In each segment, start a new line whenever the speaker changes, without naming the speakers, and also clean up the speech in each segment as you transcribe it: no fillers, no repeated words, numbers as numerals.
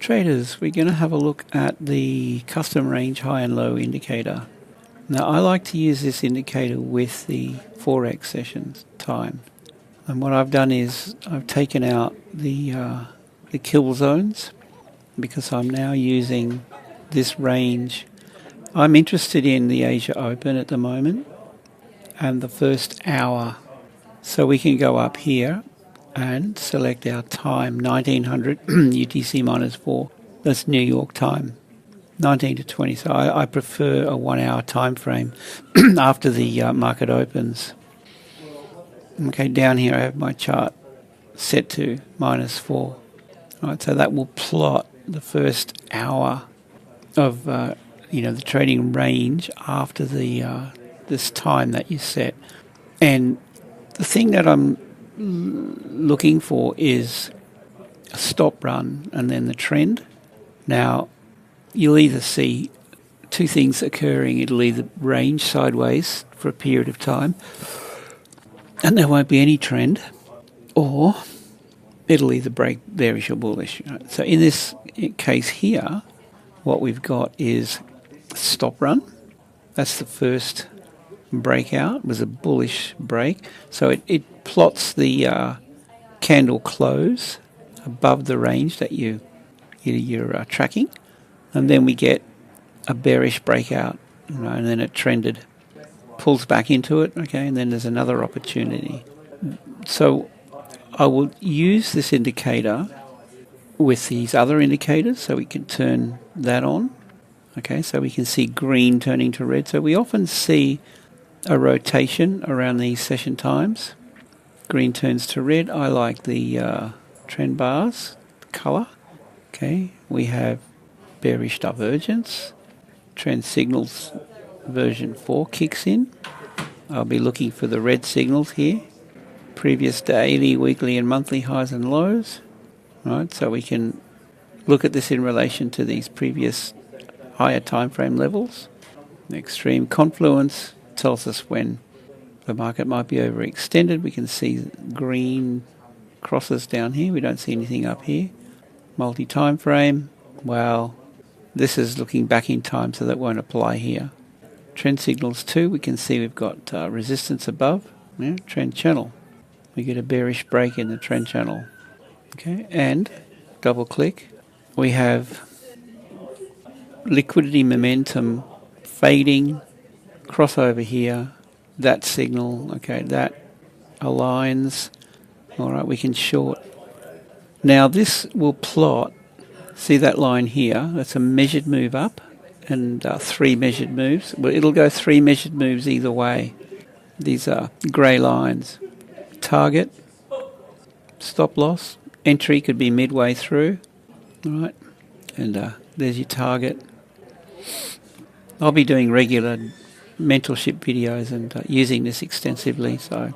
Traders, we're going to have a look at the custom range high and low indicator. Now I like to use this indicator with the Forex sessions time. And what I've done is I've taken out the kill zones because I'm now using this range. I'm interested in the Asia Open at the moment and the first hour. So we can go up here and select our time, 1900 UTC minus 4. That's New York time, 19 to 20. So I prefer a 1 hour time frame after the market opens. Okay, down here I have my chart set to minus 4. All right, so that will plot the first hour of the trading range after the this time that you set. And the thing that I'm looking for is a stop run and then the trend. Now, you'll either see two things occurring. It'll either range sideways for a period of time and there won't be any trend, or it'll either break bearish or bullish. So in this case here, what we've got is a stop run. That's the first breakout. It was a bullish break. So it plots the candle close above the range that you're tracking. And then we get a bearish breakout, and then it trended, pulls back into it, okay, and then there's another opportunity. So I will use this indicator with these other indicators so we can turn that on. Okay, so we can see green turning to red. So we often see a rotation around these session times. Green turns to red. I like the trend bars, color. Okay, we have bearish divergence. Trend signals version 4 kicks in. I'll be looking for the red signals here. Previous daily, weekly and monthly highs and lows. Right, so we can look at this in relation to these previous higher time frame levels. The extreme confluence tells us when the market might be overextended. We can see green crosses down here. We don't see anything up here. Multi-time frame. Well, this is looking back in time, so that won't apply here. Trend signals 2. We can see we've got resistance above. Yeah, trend channel. We get a bearish break in the trend channel. Okay, and double click. We have liquidity momentum fading, crossover here, that signal, okay, that aligns. All right, we can short. Now this will plot, see that line here, that's a measured move up and 3 measured moves. Well, it'll go 3 measured moves either way. These are grey lines. Target, stop loss, entry could be midway through, all right, and there's your target. I'll be doing regular mentorship videos and using this extensively, so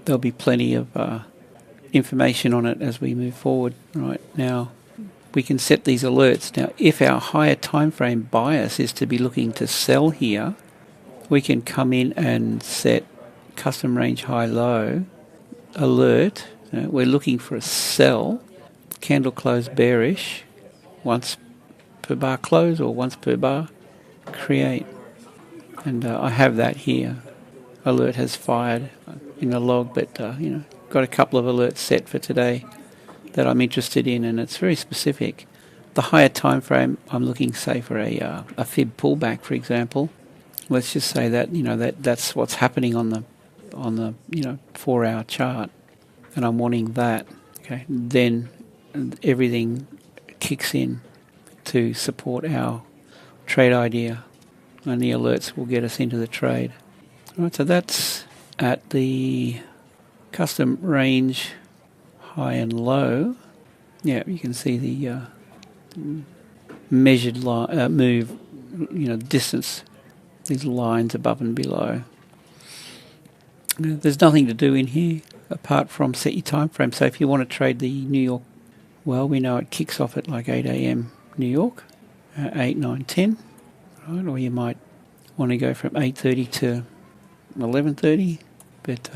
there'll be plenty of information on it as we move forward. Right, now we can set these alerts. Now if our higher time frame bias is to be looking to sell here, we can come in and set custom range high low alert. We're looking for a sell, candle close bearish, once per bar close or once per bar create, and I have that here. Alert has fired in the log, but got a couple of alerts set for today that I'm interested in, and it's very specific. The higher time frame, I'm looking, say, for a fib pullback, for example. Let's just say that that's what's happening on the 4 hour chart, and I'm wanting that. Okay, then everything kicks in to support our trade idea, and the alerts will get us into the trade. All right, so that's at the custom range high and low. Yeah, you can see the measured move, distance, these lines above and below. There's nothing to do in here apart from set your time frame. So if you want to trade the New York, well, we know it kicks off at like 8 a.m. New York, 8, 9, 10, right? Or you might want to go from 8:30 to 11:30, but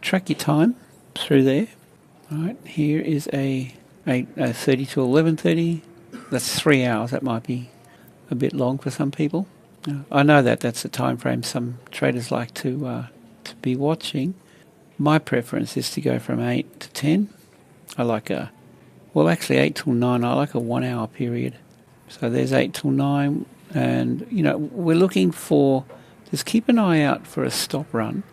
track your time through there. Right, here is a 8:30 to 11:30. That's 3 hours. That might be a bit long for some people. I know that that's a time frame some traders like to be watching. My preference is to go from 8 to 10. I like actually 8 till 9. I like a 1 hour period. So there's 8 till 9, and we're looking for, just keep an eye out for a stop run.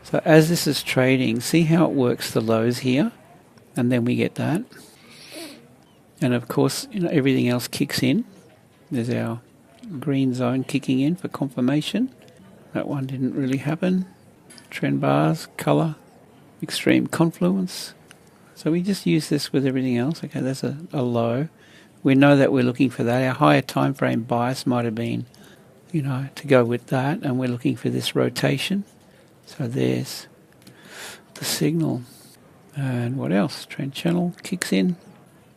So as this is trading, see how it works the lows here, and then we get that. And of course, everything else kicks in. There's our green zone kicking in for confirmation. That one didn't really happen. Trend bars, color, extreme confluence. So we just use this with everything else. Okay, that's a low. We know that we're looking for that. Our higher time frame bias might have been, to go with that, and we're looking for this rotation. So there's the signal. And what else? Trend channel kicks in.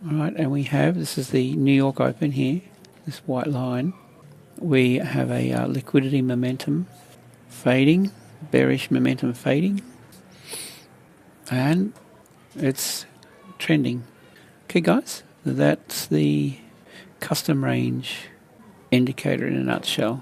All right, and this is the New York Open here, this white line. We have a liquidity momentum fading, bearish momentum fading, and it's trending. Okay, guys, that's the custom range indicator in a nutshell.